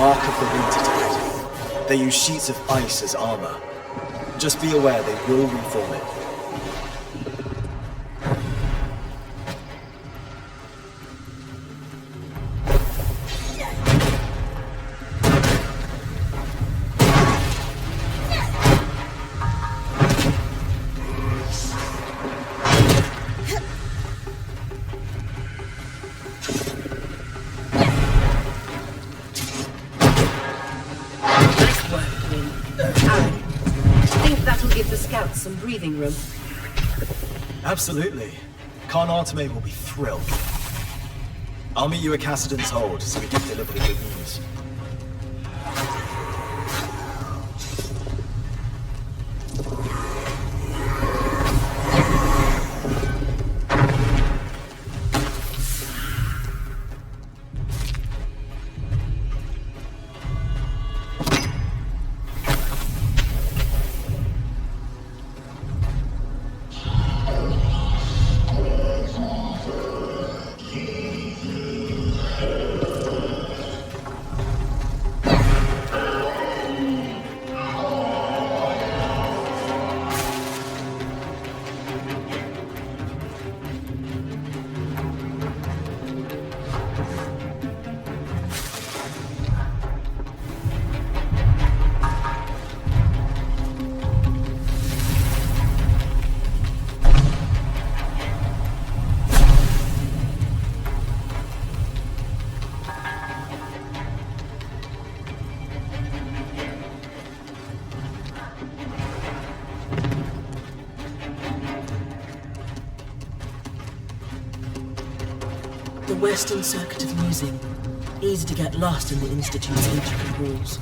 Ark of the Wintertide. They use sheets of ice as armor. Just be aware they will reform it. Some breathing room. Absolutely. Khan Arteme will be thrilled. I'll meet you at Cassidon's Hold so we can deliver the good news. The western circuit of musing. Easy to get lost in the Institute's intricate rules.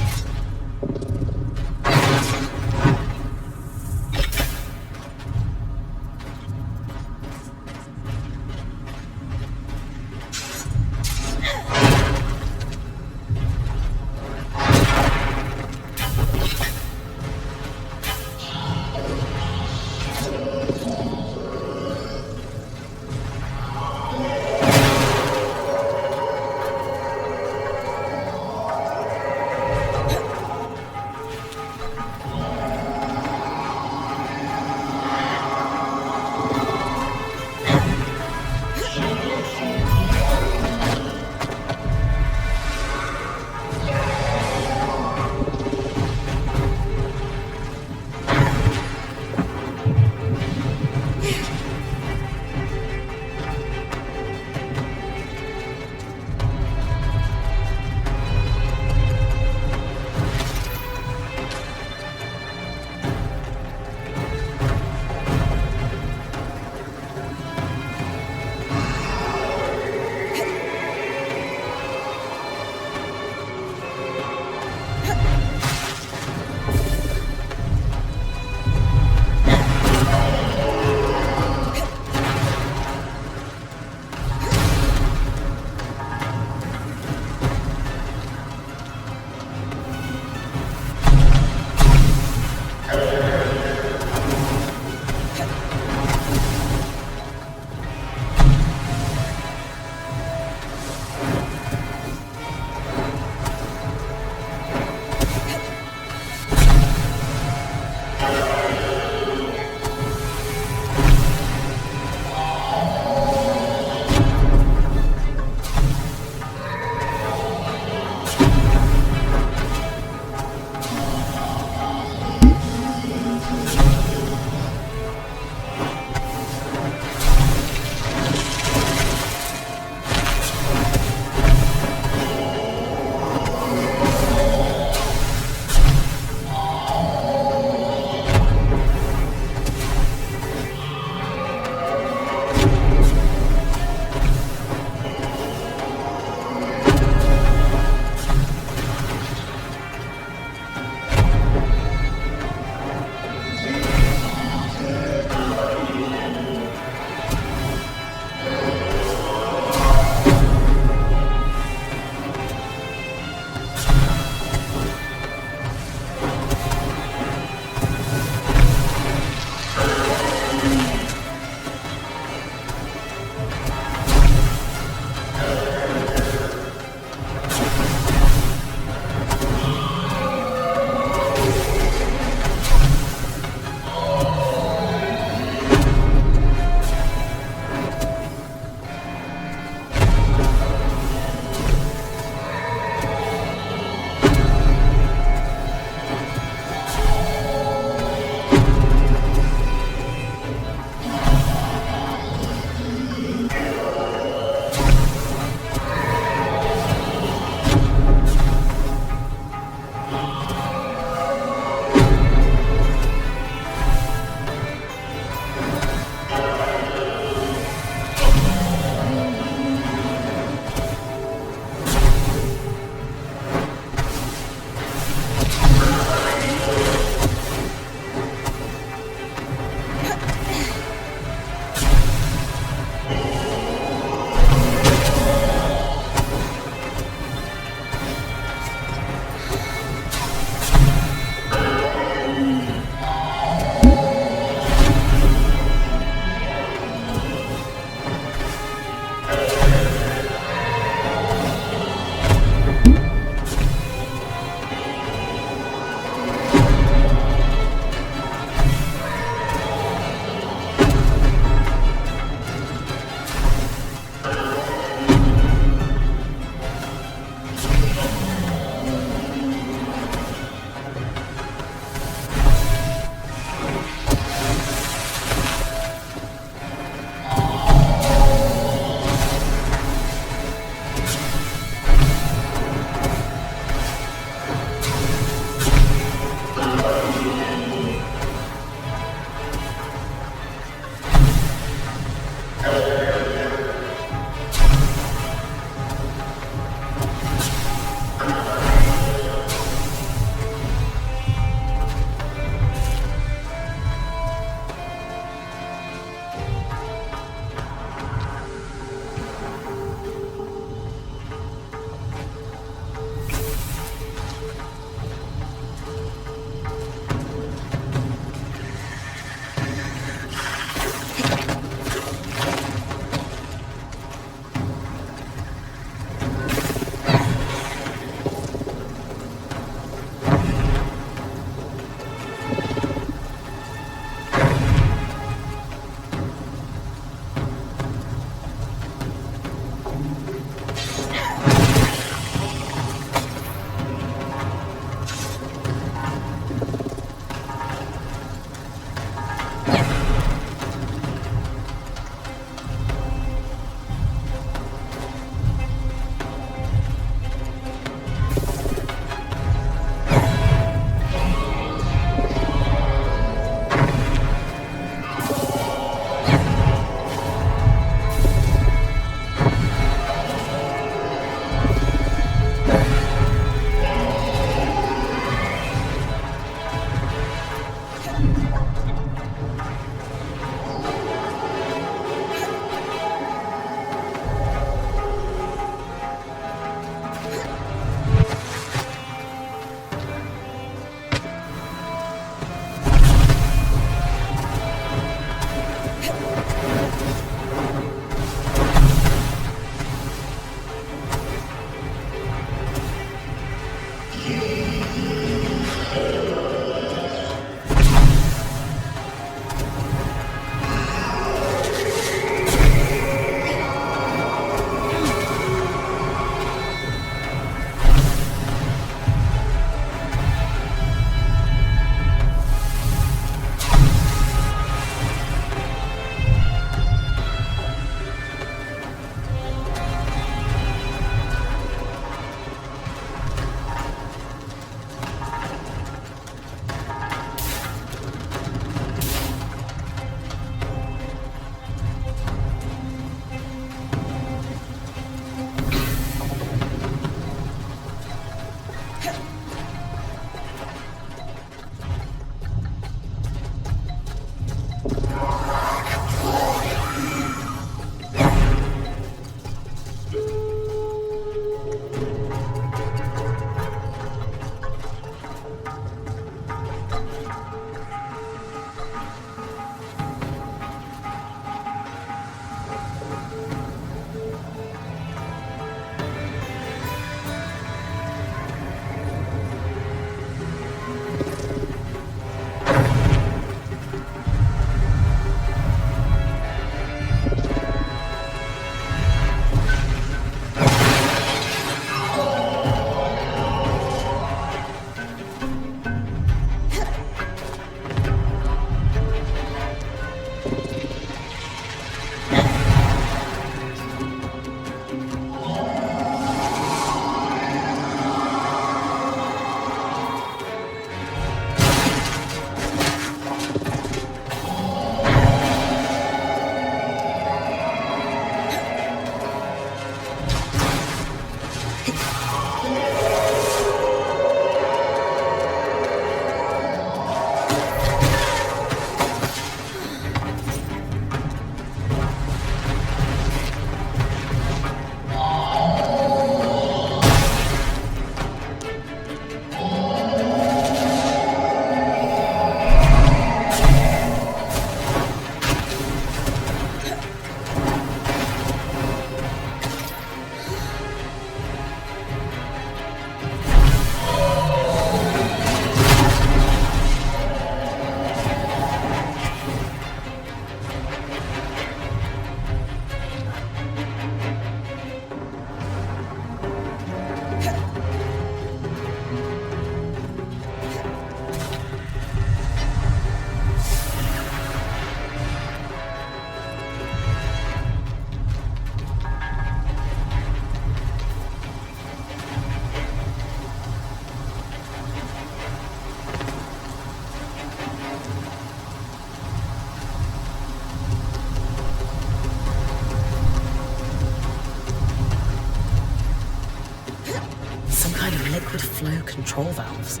control valves.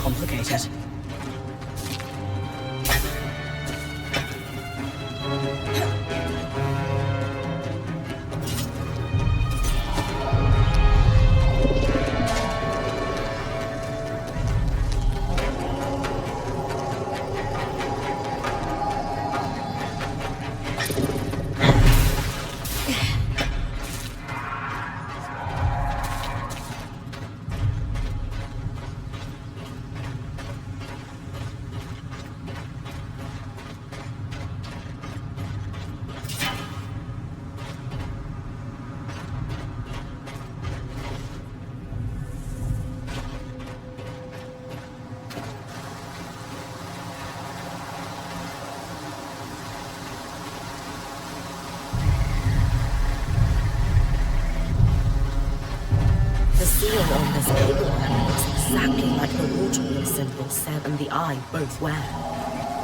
Complicated. The seal on this cable looks exactly like the water wheel symbol Seb and the Eye both wear.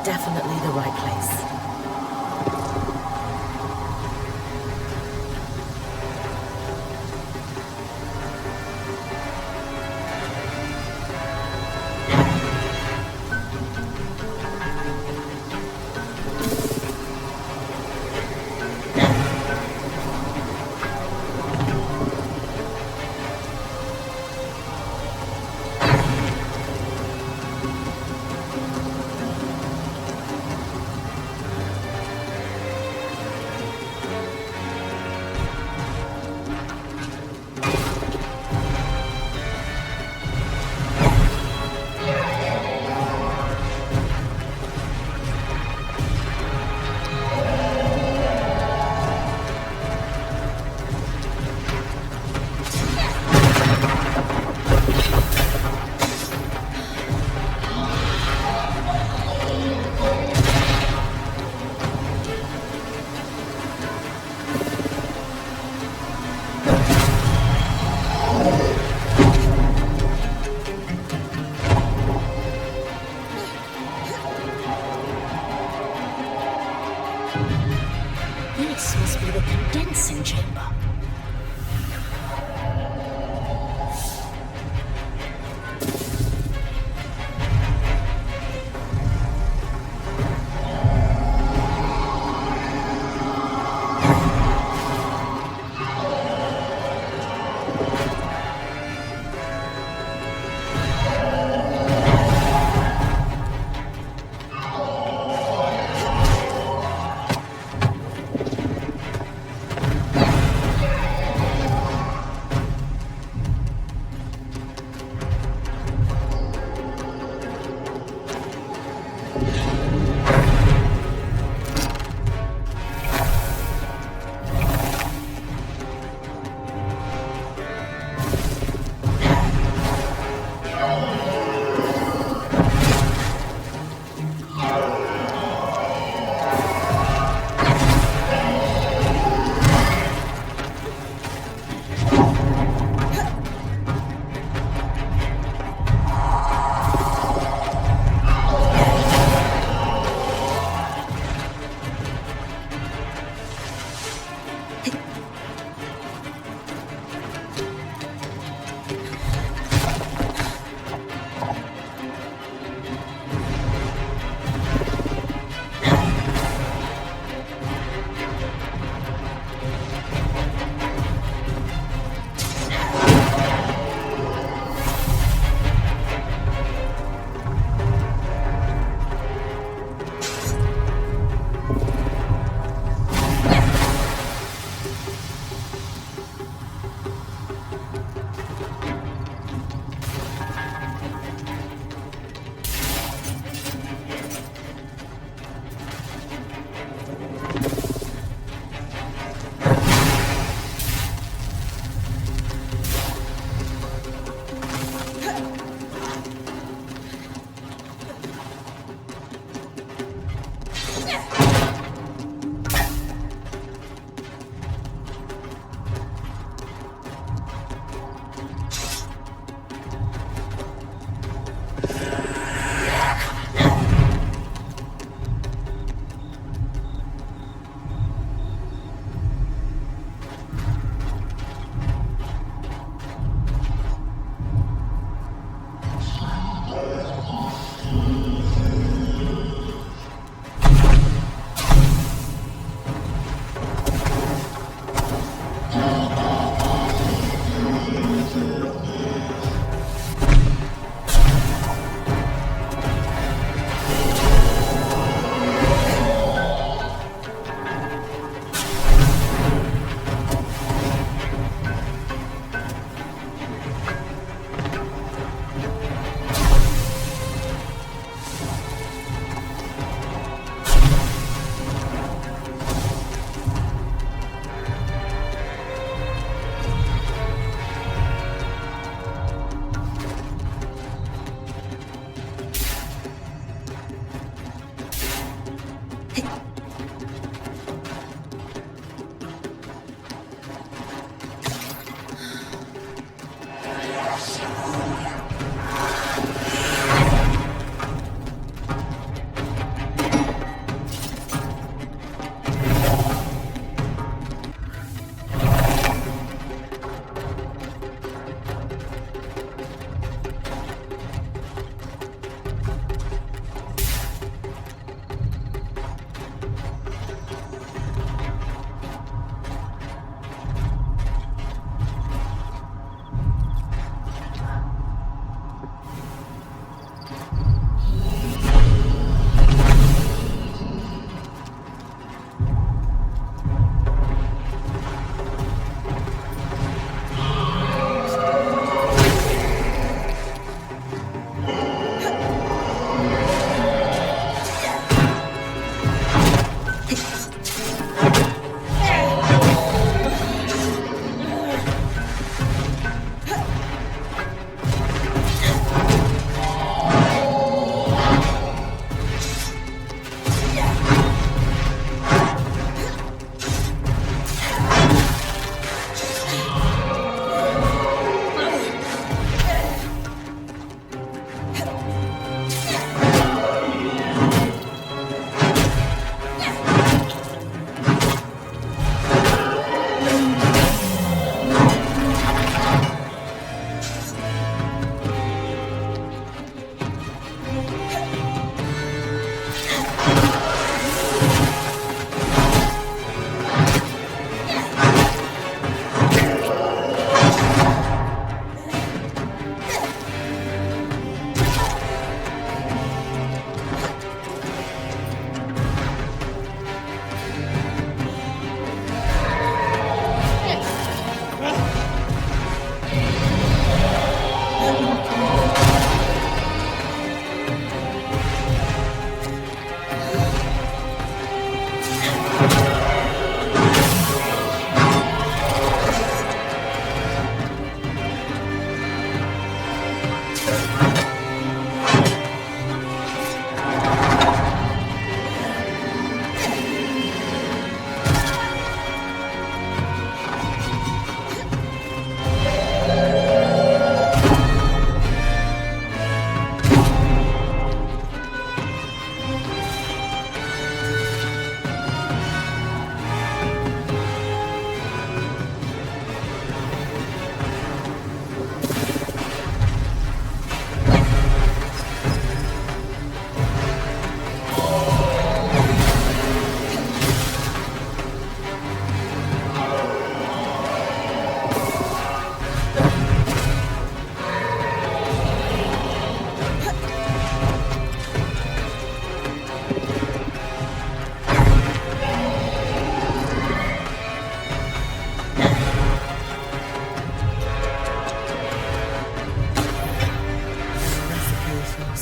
Definitely the right place. This must be the condensing chamber.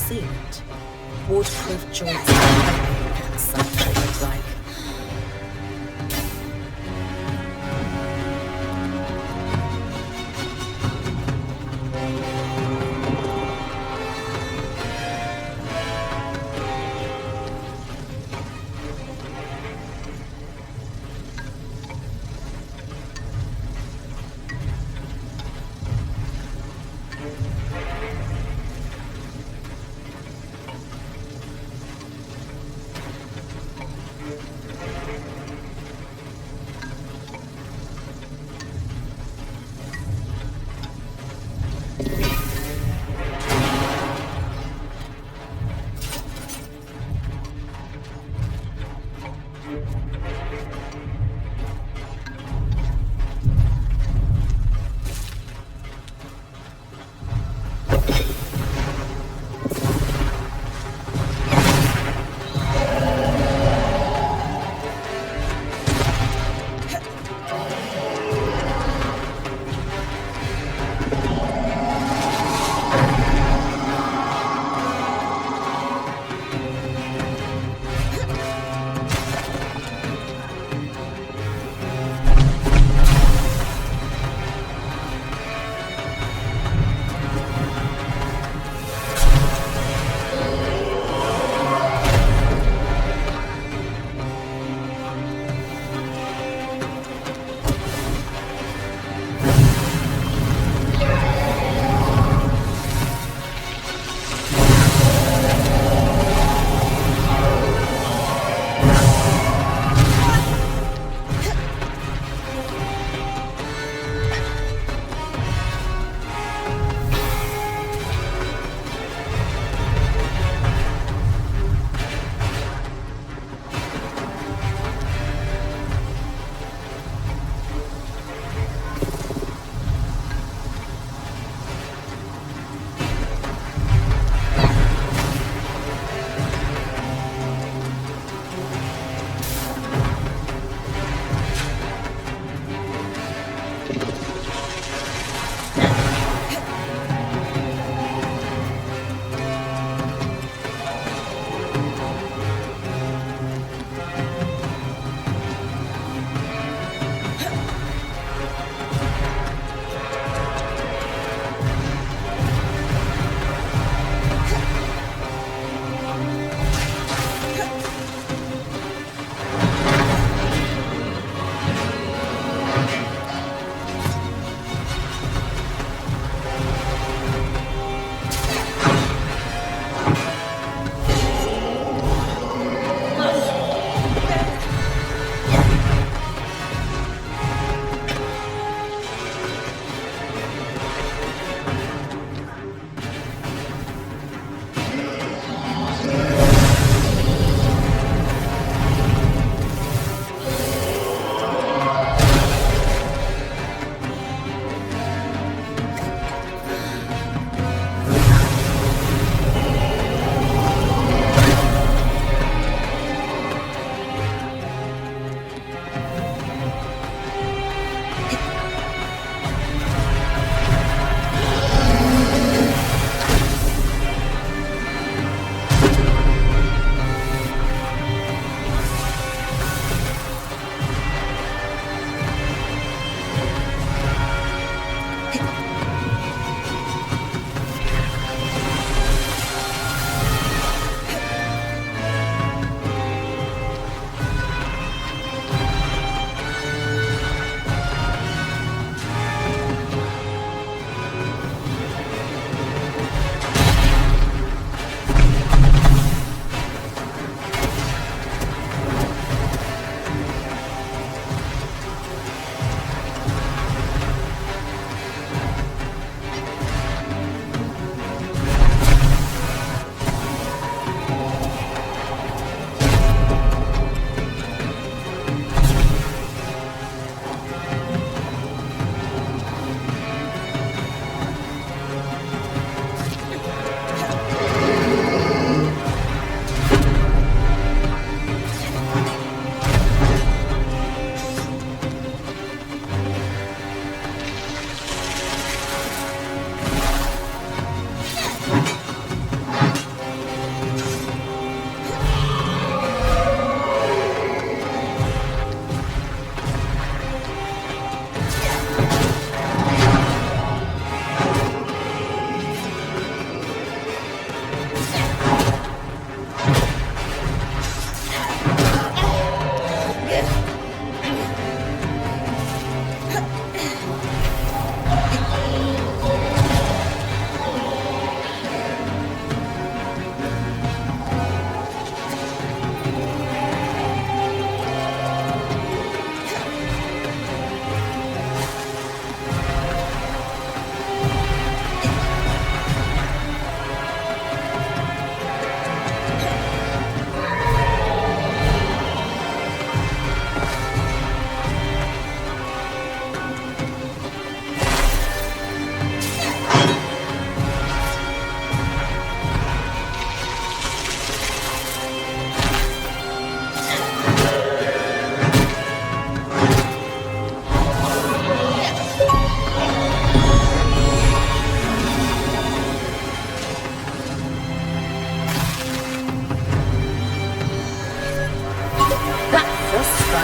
sealed. Waterproof joints. That's what it looks like.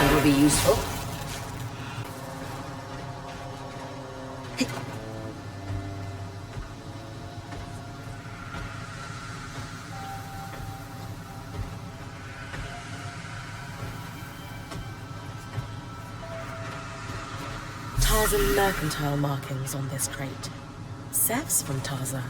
find will be useful. Tarzan mercantile markings on this crate. Sev's from Tarza.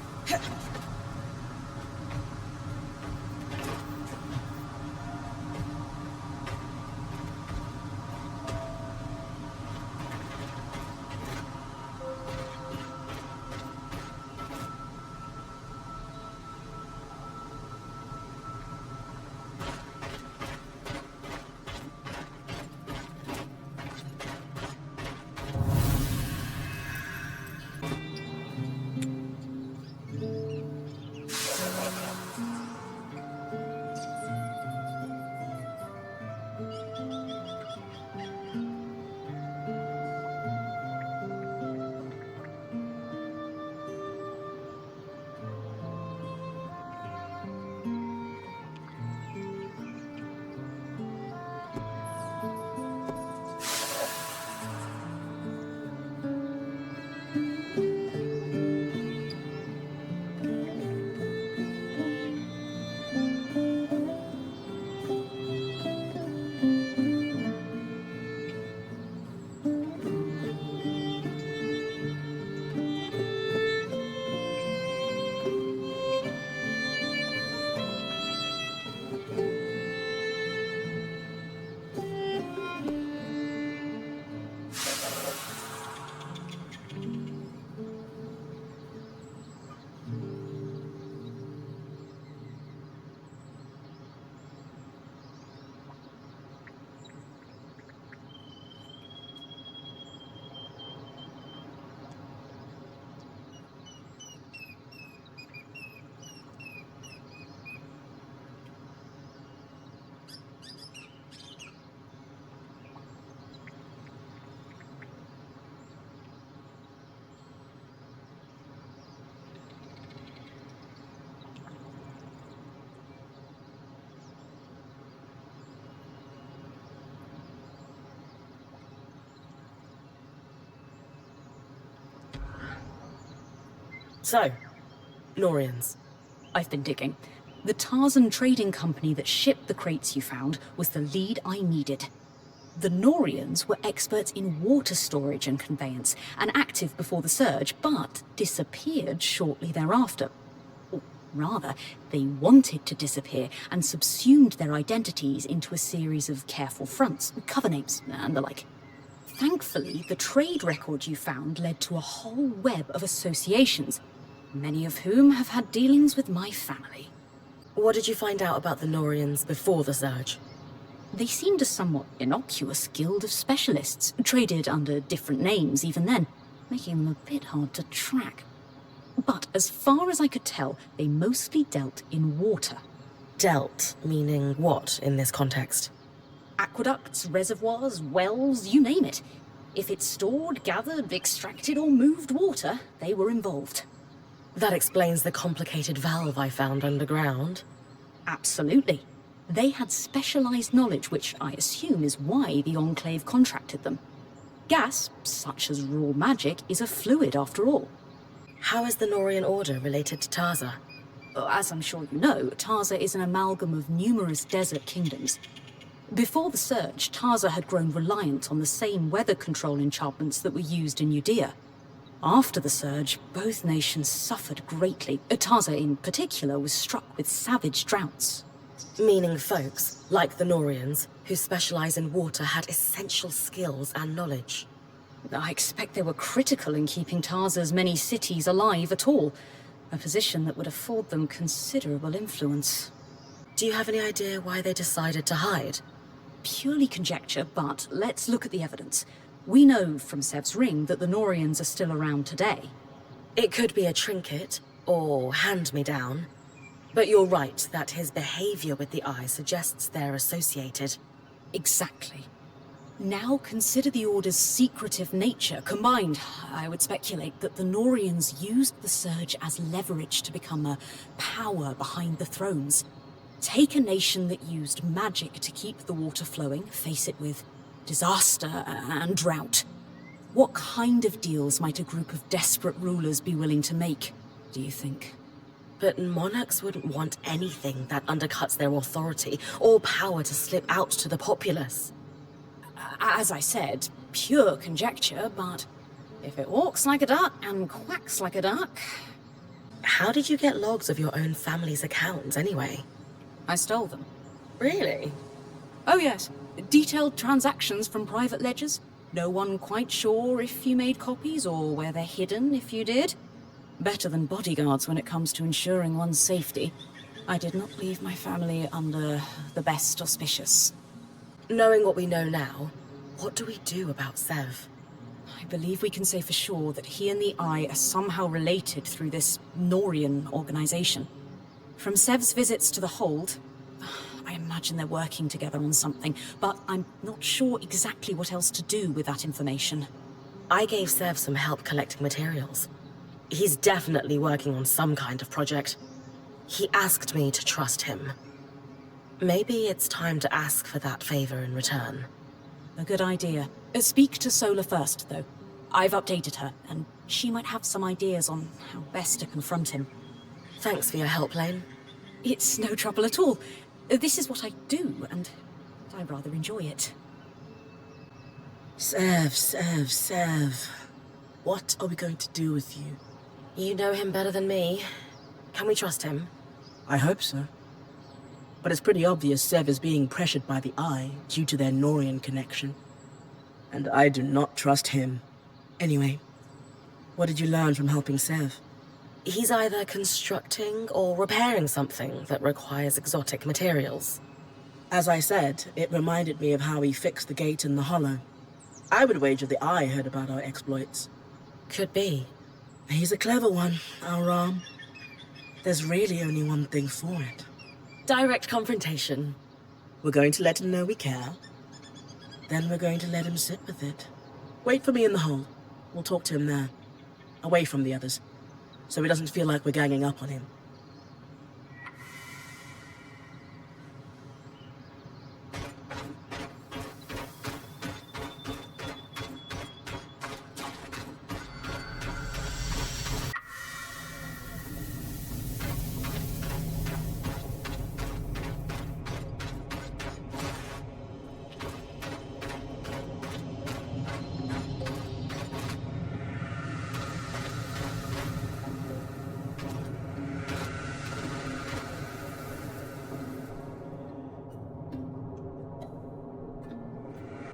So, Norians. I've been digging. The Tarzan trading company that shipped the crates you found was the lead I needed. The Norians were experts in water storage and conveyance, and active before the surge, but disappeared shortly thereafter. Or rather, they wanted to disappear and subsumed their identities into a series of careful fronts, cover names, and the like. Thankfully, the trade record you found led to a whole web of associations, many of whom have had dealings with my family. What did you find out about the Norians before the surge? They seemed a somewhat innocuous guild of specialists, traded under different names even then, making them a bit hard to track. But as far as I could tell, they mostly dealt in water. Dealt, meaning what in this context? Aqueducts, reservoirs, wells, you name it. If it stored, gathered, extracted or moved water, they were involved. That explains the complicated valve I found underground. Absolutely. They had specialized knowledge, which I assume is why the Enclave contracted them. Gas, such as raw magic, is a fluid after all. How is the Norian Order related to Tarza? As I'm sure you know, Tarza is an amalgam of numerous desert kingdoms. Before the surge, Tarza had grown reliant on the same weather control enchantments that were used in Judea. After the surge, both nations suffered greatly. Tarza in particular was struck with savage droughts. Meaning folks, like the Norians, who specialize in water had essential skills and knowledge. I expect they were critical in keeping Tarza's many cities alive at all, a position that would afford them considerable influence. Do you have any idea why they decided to hide? Purely conjecture, but let's look at the evidence. We know from Sev's ring that the Norians are still around today. It could be a trinket, or hand-me-down. But you're right that his behavior with the eye suggests they're associated. Exactly. Now consider the Order's secretive nature. Combined, I would speculate that the Norians used the surge as leverage to become a power behind the thrones. Take a nation that used magic to keep the water flowing, face it with disaster and drought. What kind of deals might a group of desperate rulers be willing to make, do you think? But monarchs wouldn't want anything that undercuts their authority or power to slip out to the populace. As I said, pure conjecture, but if it walks like a duck and quacks like a duck... How did you get logs of your own family's accounts, anyway? I stole them. Really? Oh yes, detailed transactions from private ledgers. No one quite sure if you made copies or where they're hidden if you did. Better than bodyguards when it comes to ensuring one's safety. I did not leave my family under the best auspicious. Knowing what we know now, what do we do about Sev? I believe we can say for sure that he and the Eye are somehow related through this Norian organization. From Sev's visits to the Hold, I imagine they're working together on something, but I'm not sure exactly what else to do with that information. I gave Sev some help collecting materials. He's definitely working on some kind of project. He asked me to trust him. Maybe it's time to ask for that favor in return. A good idea. Speak to Sola first, though. I've updated her, and she might have some ideas on how best to confront him. Thanks for your help, Lane. It's no trouble at all. This is what I do, and I rather enjoy it. Sev. What are we going to do with you? You know him better than me. Can we trust him? I hope so. But it's pretty obvious Sev is being pressured by the Eye due to their Norian connection. And I do not trust him. Anyway, what did you learn from helping Sev? He's either constructing or repairing something that requires exotic materials. As I said, it reminded me of how he fixed the gate in the Hollow. I would wager the Eye heard about our exploits. Could be. He's a clever one, our Ram. There's really only one thing for it. Direct confrontation. We're going to let him know we care. Then we're going to let him sit with it. Wait for me in the hold. We'll talk to him there. Away from the others. So he doesn't feel like we're ganging up on him.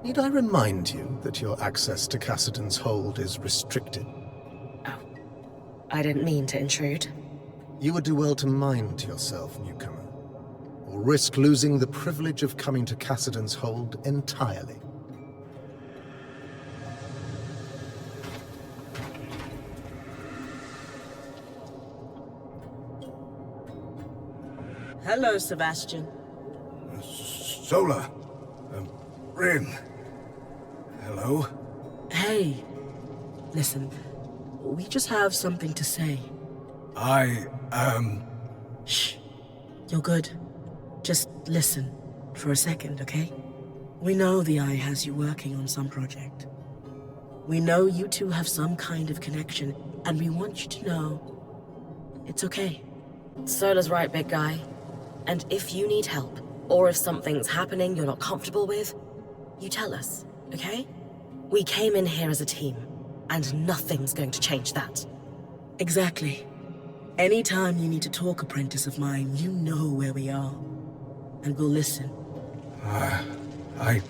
Need I remind you that your access to Cassidon's hold is restricted? Oh, I didn't mean to intrude. You would do well to mind yourself, newcomer, or risk losing the privilege of coming to Cassidon's hold entirely. Hello, Sebastian. Sola. Rin. Hello? Hey. Listen, we just have something to say. Shh. You're good. Just listen for a second, okay? We know the Eye has you working on some project. We know you two have some kind of connection, and we want you to know it's okay. Sola's right, big guy. And if you need help, or if something's happening you're not comfortable with, you tell us, okay? We came in here as a team, and nothing's going to change that. Exactly. Anytime you need to talk, apprentice of mine, you know where we are. And we'll listen. I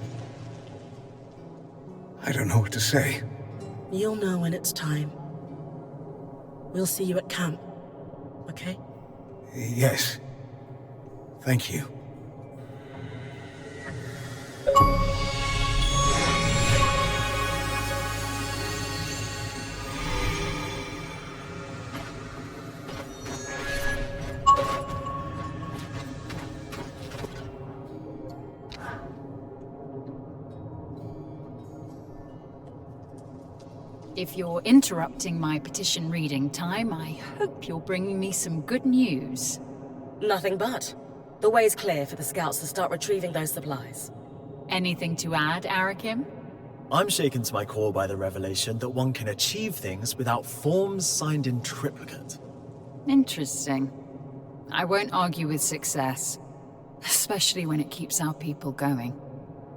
don't know what to say. You'll know when it's time. We'll see you at camp, okay? Yes. Thank you. If you're interrupting my petition reading time, I hope you're bringing me some good news. Nothing but. The way's clear for the scouts to start retrieving those supplies. Anything to add, Arakim? I'm shaken to my core by the revelation that one can achieve things without forms signed in triplicate. Interesting. I won't argue with success, especially when it keeps our people going.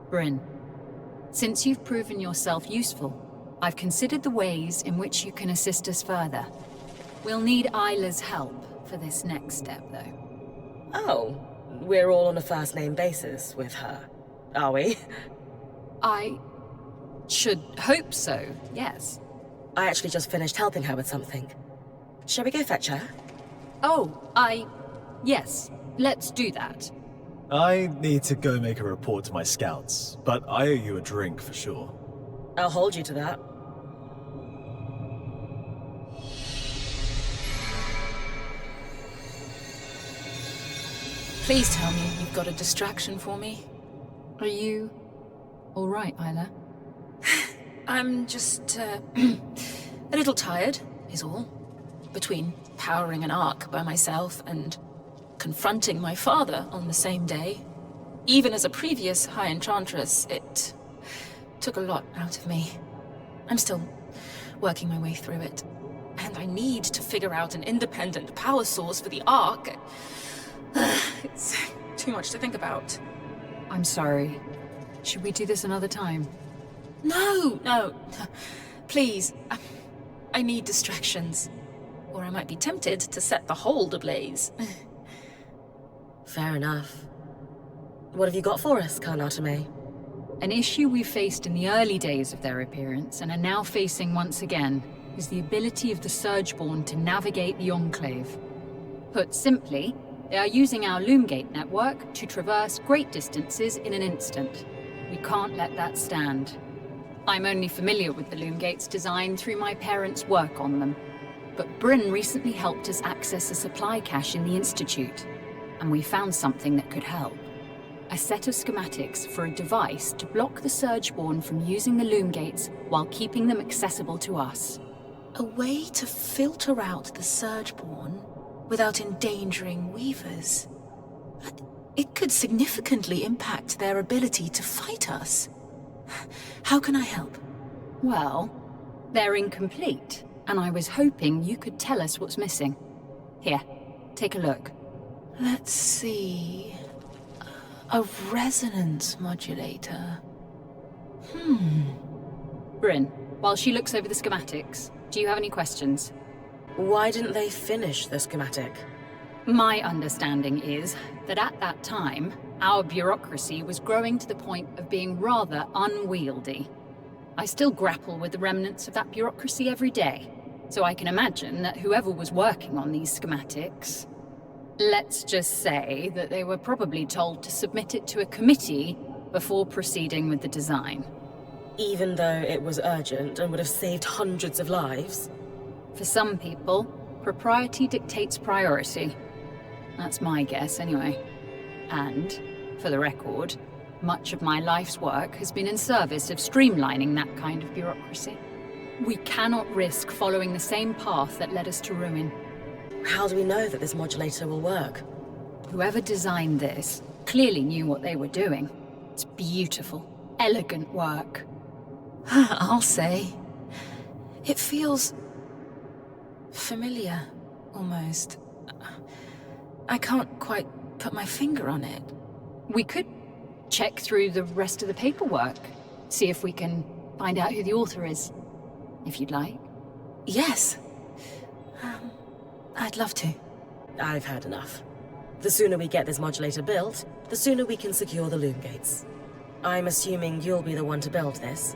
Bryn, since you've proven yourself useful, I've considered the ways in which you can assist us further. We'll need Isla's help for this next step, though. Oh, we're all on a first-name basis with her, are we? I should hope so, yes. I actually just finished helping her with something. Shall we go fetch her? Oh, yes, let's do that. I need to go make a report to my scouts, but I owe you a drink for sure. I'll hold you to that. Please tell me you've got a distraction for me. Are you all right, Isla? I'm just, a little tired, is all. Between powering an ark by myself and confronting my father on the same day. Even as a previous High Enchantress, it took a lot out of me. I'm still working my way through it. And I need to figure out an independent power source for the ark. It's too much to think about. I'm sorry. Should we do this another time? No. Please. I need distractions. Or I might be tempted to set the hold ablaze. Fair enough. What have you got for us, Karnatame? An issue we faced in the early days of their appearance and are now facing once again is the ability of the Surgeborn to navigate the Enclave. Put simply, they are using our Loomgate network to traverse great distances in an instant. We can't let that stand. I'm only familiar with the Loomgate's design through my parents' work on them. But Bryn recently helped us access a supply cache in the Institute, and we found something that could help. A set of schematics for a device to block the Surgeborn from using the Loomgates while keeping them accessible to us. A way to filter out the Surgeborn without endangering Weavers. It could significantly impact their ability to fight us. How can I help? Well, they're incomplete, and I was hoping you could tell us what's missing. Here, take a look. Let's see... A resonance modulator. Bryn, while she looks over the schematics, do you have any questions? Why didn't they finish the schematic? My understanding is that at that time, our bureaucracy was growing to the point of being rather unwieldy. I still grapple with the remnants of that bureaucracy every day, so I can imagine that whoever was working on these schematics... Let's just say that they were probably told to submit it to a committee before proceeding with the design. Even though it was urgent and would have saved hundreds of lives? For some people, propriety dictates priority. That's my guess, anyway. And, for the record, much of my life's work has been in service of streamlining that kind of bureaucracy. We cannot risk following the same path that led us to ruin. How do we know that this modulator will work? Whoever designed this clearly knew what they were doing. It's beautiful, elegant work. I'll say. It feels... familiar, almost. I can't quite put my finger on it. We could check through the rest of the paperwork, see if we can find out who the author is, if you'd like. Yes. I'd love to. I've had enough. The sooner we get this modulator built, the sooner we can secure the loom gates. I'm assuming you'll be the one to build this.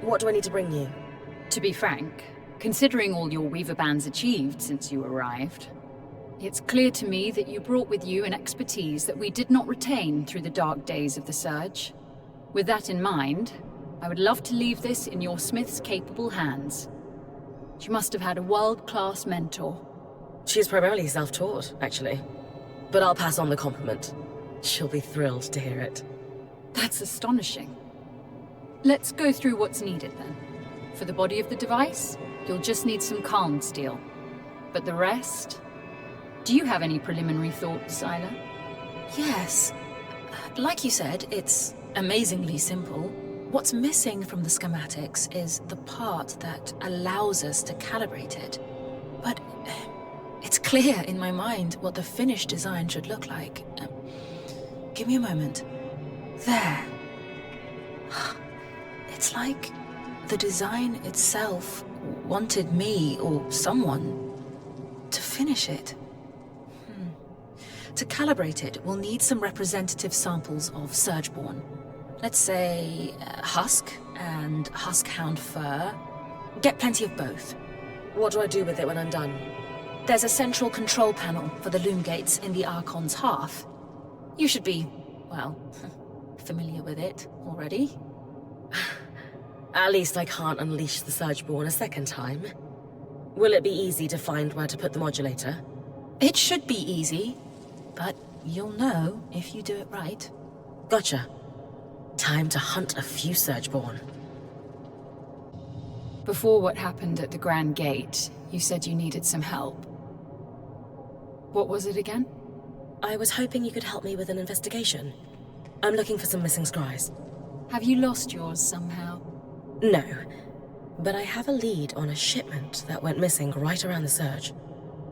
What do I need to bring you? To be frank, considering all your Weaver bands achieved since you arrived, it's clear to me that you brought with you an expertise that we did not retain through the dark days of the Surge. With that in mind, I would love to leave this in your Smith's capable hands. She must have had a world-class mentor. She's primarily self-taught, actually. But I'll pass on the compliment. She'll be thrilled to hear it. That's astonishing. Let's go through what's needed then. For the body of the device, you'll just need some calm steel. But the rest... Do you have any preliminary thoughts, Isla? Yes. Like you said, it's amazingly simple. What's missing from the schematics is the part that allows us to calibrate it. But it's clear in my mind what the finished design should look like. Give me a moment. There. It's like the design itself wanted me or someone to finish it. To calibrate it, we'll need some representative samples of Surgeborn. Let's say husk and huskhound fur. Get plenty of both. What do I do with it when I'm done? There's a central control panel for the loom gates in the Archon's half. You should be, well, familiar with it already. At least I can't unleash the Surgeborn a second time. Will it be easy to find where to put the modulator? It should be easy, but you'll know if you do it right. Gotcha. Time to hunt a few Surgeborn. Before what happened at the Grand Gate, you said you needed some help. What was it again? I was hoping you could help me with an investigation. I'm looking for some missing scries. Have you lost yours somehow? No, but I have a lead on a shipment that went missing right around the surge.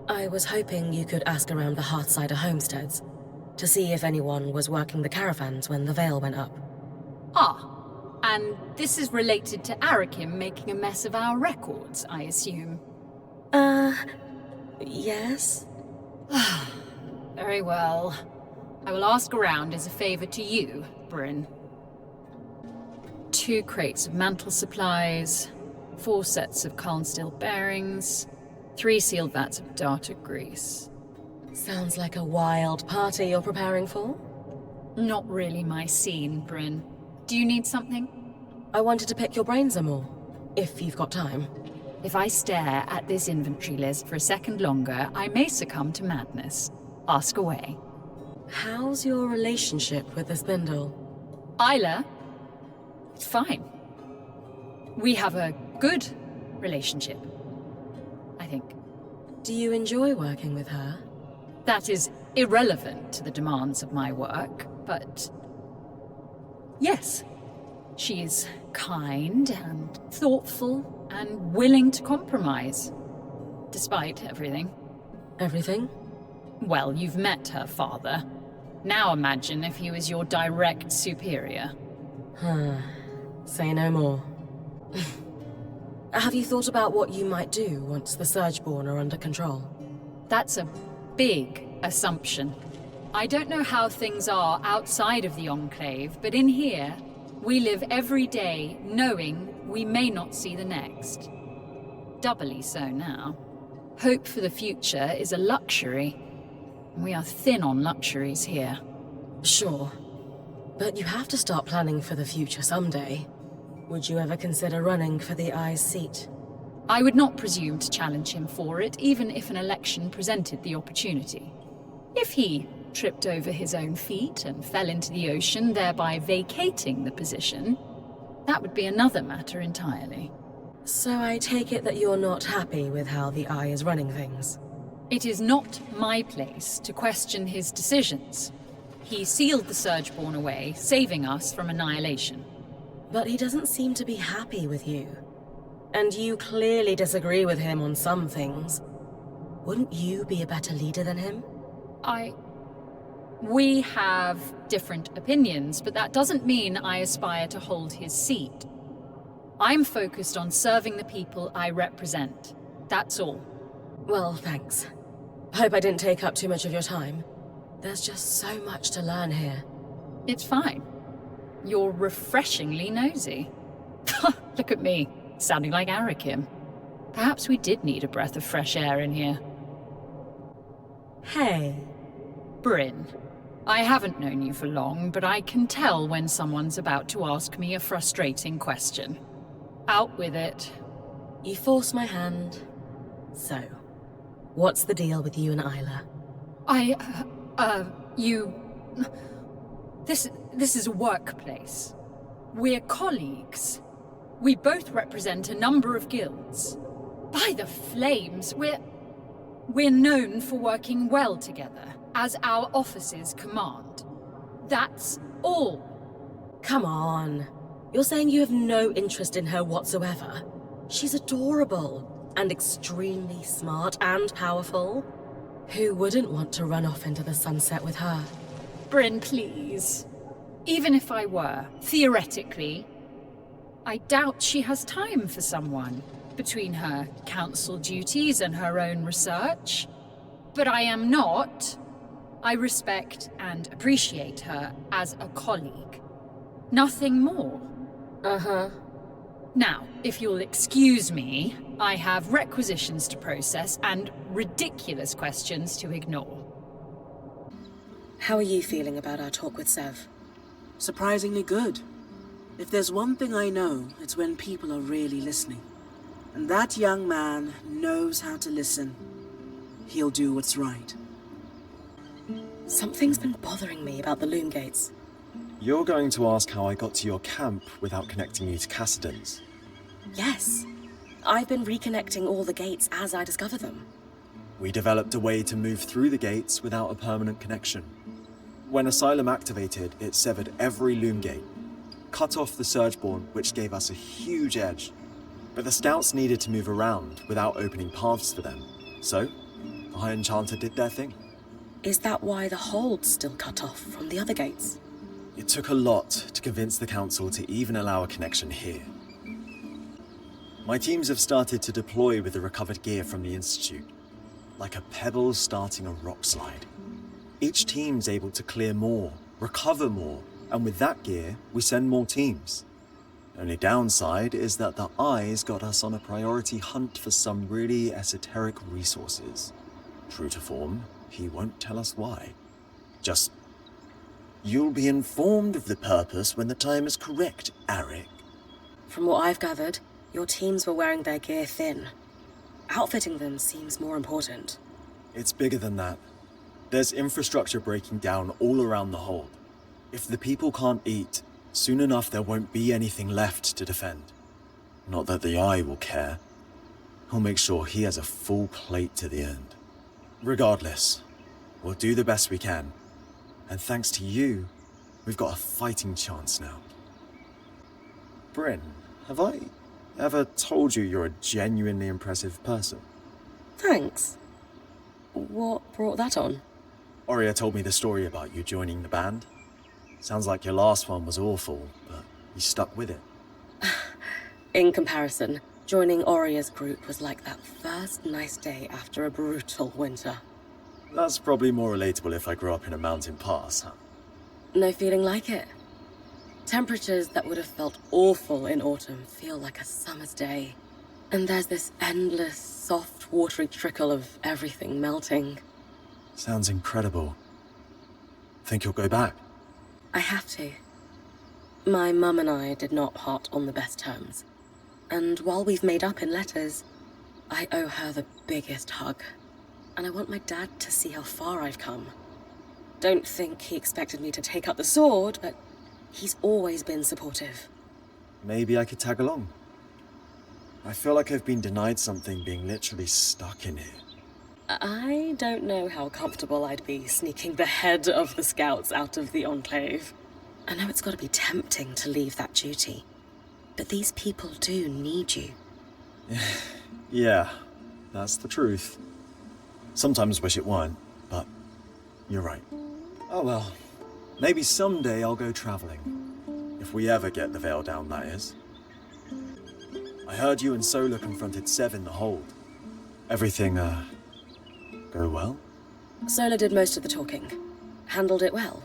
I was hoping you could ask around the Hearthsider homesteads to see if anyone was working the caravans when the veil went up. Ah, and this is related to Arakim making a mess of our records, I assume. Yes? Very well. I will ask around as a favor to you, Bryn. 2 crates of mantle supplies, 4 sets of Calm steel bearings, 3 sealed vats of data grease. Sounds like a wild party you're preparing for. Not really my scene, Bryn. Do you need something? I wanted to pick your brains some more, if you've got time. If I stare at this inventory list for a second longer, I may succumb to madness. Ask away. How's your relationship with the spindle? Isla? It's fine. We have a good relationship, I think. Do you enjoy working with her? That is irrelevant to the demands of my work, but yes. She is kind and thoughtful and willing to compromise, despite everything. Everything? Well, you've met her father. Now imagine if he was your direct superior. Say no more. Have you thought about what you might do once the Surgeborn are under control? That's a big assumption. I don't know how things are outside of the Enclave, but in here, we live every day knowing we may not see the next. Doubly so now. Hope for the future is a luxury. We are thin on luxuries here. Sure. But you have to start planning for the future someday. Would you ever consider running for the Eye's seat? I would not presume to challenge him for it, even if an election presented the opportunity. If he tripped over his own feet and fell into the ocean, thereby vacating the position, that would be another matter entirely. So I take it that you're not happy with how the Eye is running things? It is not my place to question his decisions. He sealed the Surgeborn away, saving us from annihilation. But he doesn't seem to be happy with you. And you clearly disagree with him on some things. Wouldn't you be a better leader than him? We have different opinions, but that doesn't mean I aspire to hold his seat. I'm focused on serving the people I represent. That's all. Well, thanks. Hope I didn't take up too much of your time. There's just so much to learn here. It's fine. You're refreshingly nosy. Look at me, sounding like Arakim. Perhaps we did need a breath of fresh air in here. Hey. Bryn, I haven't known you for long, but I can tell when someone's about to ask me a frustrating question. Out with it. You forced my hand. So, what's the deal with you and Isla? This is a workplace. We're colleagues. We both represent a number of guilds. By the flames, we're known for working well together, as our offices command. That's all. Come on. You're saying you have no interest in her whatsoever? She's adorable and extremely smart and powerful. Who wouldn't want to run off into the sunset with her? Bryn, please. Even if I were, theoretically, I doubt she has time for someone between her council duties and her own research. But I am not. I respect and appreciate her as a colleague. Nothing more. Uh-huh. Now, if you'll excuse me, I have requisitions to process and ridiculous questions to ignore. How are you feeling about our talk with Sev? Surprisingly good. If there's one thing I know, it's when people are really listening. And that young man knows how to listen. He'll do what's right. Something's been bothering me about the loom gates. You're going to ask how I got to your camp without connecting you to Cassidy's. Yes. I've been reconnecting all the gates as I discover them. We developed a way to move through the gates without a permanent connection. When Asylum activated, it severed every loom gate, cut off the Surgeborn, which gave us a huge edge. But the scouts needed to move around without opening paths for them. So, the High Enchanter did their thing. Is that why the hold's still cut off from the other gates? It took a lot to convince the Council to even allow a connection here. My teams have started to deploy with the recovered gear from the Institute, like a pebble starting a rock slide. Each team's able to clear more, recover more, and with that gear, we send more teams. Only downside is that the Eye's got us on a priority hunt for some really esoteric resources. True to form, he won't tell us why. Just, you'll be informed of the purpose when the time is correct, Arik. From what I've gathered, your teams were wearing their gear thin. Outfitting them seems more important. It's bigger than that. There's infrastructure breaking down all around the hold. If the people can't eat, soon enough there won't be anything left to defend. Not that the Eye will care. He'll make sure he has a full plate to the end. Regardless, we'll do the best we can. And thanks to you, we've got a fighting chance now. Bryn, have I ever told you you're a genuinely impressive person? Thanks. What brought that on? Oria told me the story about you joining the band. Sounds like your last one was awful, but you stuck with it. In comparison, joining Oria's group was like that first nice day after a brutal winter. That's probably more relatable if I grew up in a mountain pass, huh? No feeling like it. Temperatures that would have felt awful in autumn feel like a summer's day. And there's this endless, soft, watery trickle of everything melting. Sounds incredible. Think you'll go back? I have to. My mum and I did not part on the best terms. And while we've made up in letters, I owe her the biggest hug. And I want my dad to see how far I've come. Don't think he expected me to take up the sword, but he's always been supportive. Maybe I could tag along. I feel like I've been denied something being literally stuck in here. I don't know how comfortable I'd be sneaking the head of the scouts out of the Enclave. I know it's got to be tempting to leave that duty, but these people do need you. Yeah, that's the truth. Sometimes wish it weren't, but you're right. Oh well, maybe someday I'll go traveling. If we ever get the veil down, that is. I heard you and Sola confronted Sev in the hold. Everything, go well? Sola did most of the talking. Handled it well.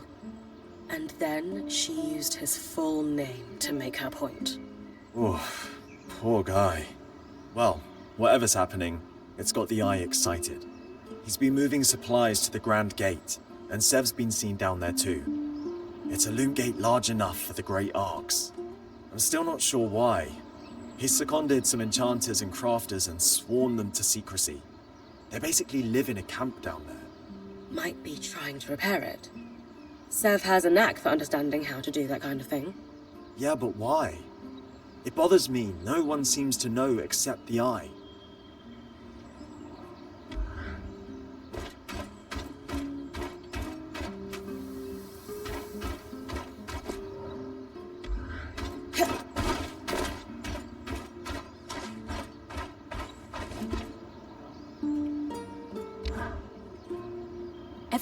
And then she used his full name to make her point. Oof, poor guy. Well, whatever's happening, it's got the Eye excited. He's been moving supplies to the Grand Gate, and Sev's been seen down there too. It's a loom gate large enough for the Great Arcs. I'm still not sure why. He's seconded some enchanters and crafters and sworn them to secrecy. They basically live in a camp down there. Might be trying to repair it. Sev has a knack for understanding how to do that kind of thing. Yeah, but why? It bothers me no one seems to know except the Eye.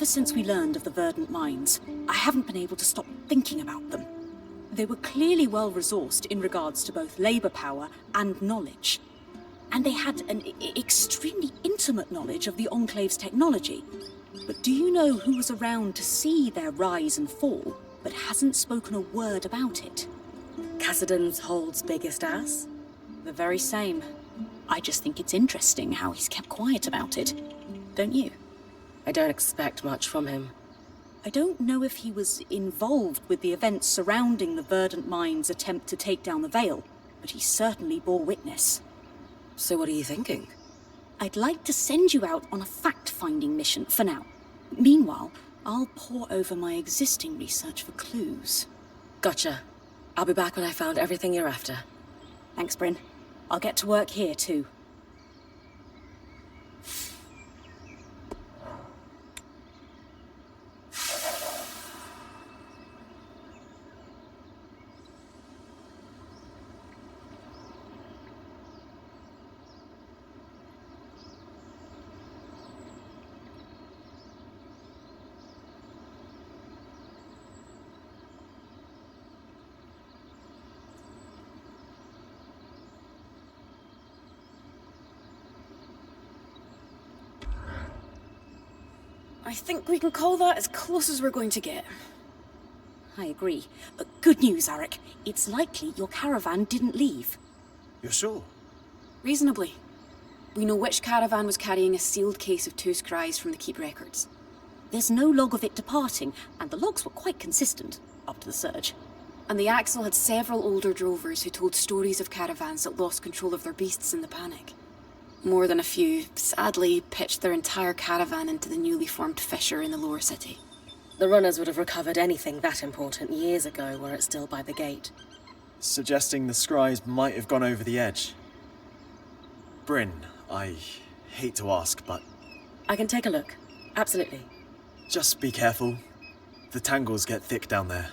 Ever since we learned of the verdant mines, I haven't been able to stop thinking about them. They were clearly well-resourced in regards to both labor power and knowledge. And they had an extremely intimate knowledge of the Enclave's technology. But do you know who was around to see their rise and fall, but hasn't spoken a word about it? Cassidon's Hold's biggest ass? The very same. I just think it's interesting how he's kept quiet about it. Don't you? I don't expect much from him. I don't know if he was involved with the events surrounding the Verdant Mind's attempt to take down the Veil, but he certainly bore witness. So what are you thinking? I'd like to send you out on a fact-finding mission for now. Meanwhile, I'll pore over my existing research for clues. Gotcha. I'll be back when I found everything you're after. Thanks, Bryn. I'll get to work here, too. I think we can call that as close as we're going to get. I agree. But good news, Arik. It's likely your caravan didn't leave. You're sure? Reasonably. We know which caravan was carrying a sealed case of two scries from the Keep records. There's no log of it departing, and the logs were quite consistent, up to the surge. And the Axel had several older drovers who told stories of caravans that lost control of their beasts in the panic. More than a few, sadly, pitched their entire caravan into the newly formed fissure in the lower city. The runners would have recovered anything that important years ago were it still by the gate. Suggesting the scries might have gone over the edge. Bryn, I hate to ask, but I can take a look. Absolutely. just be careful. The tangles get thick down there.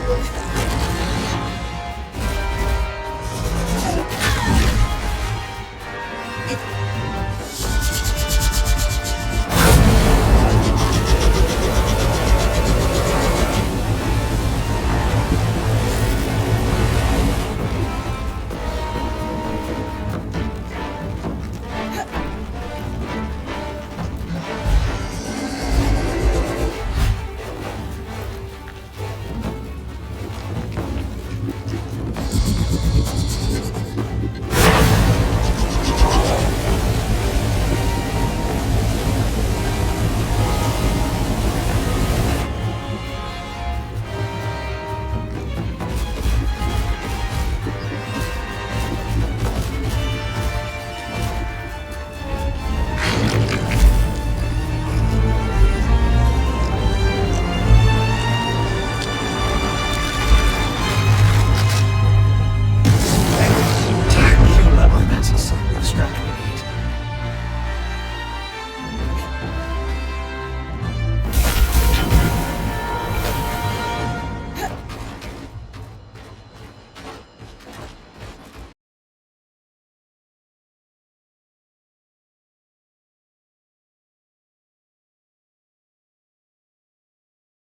With that,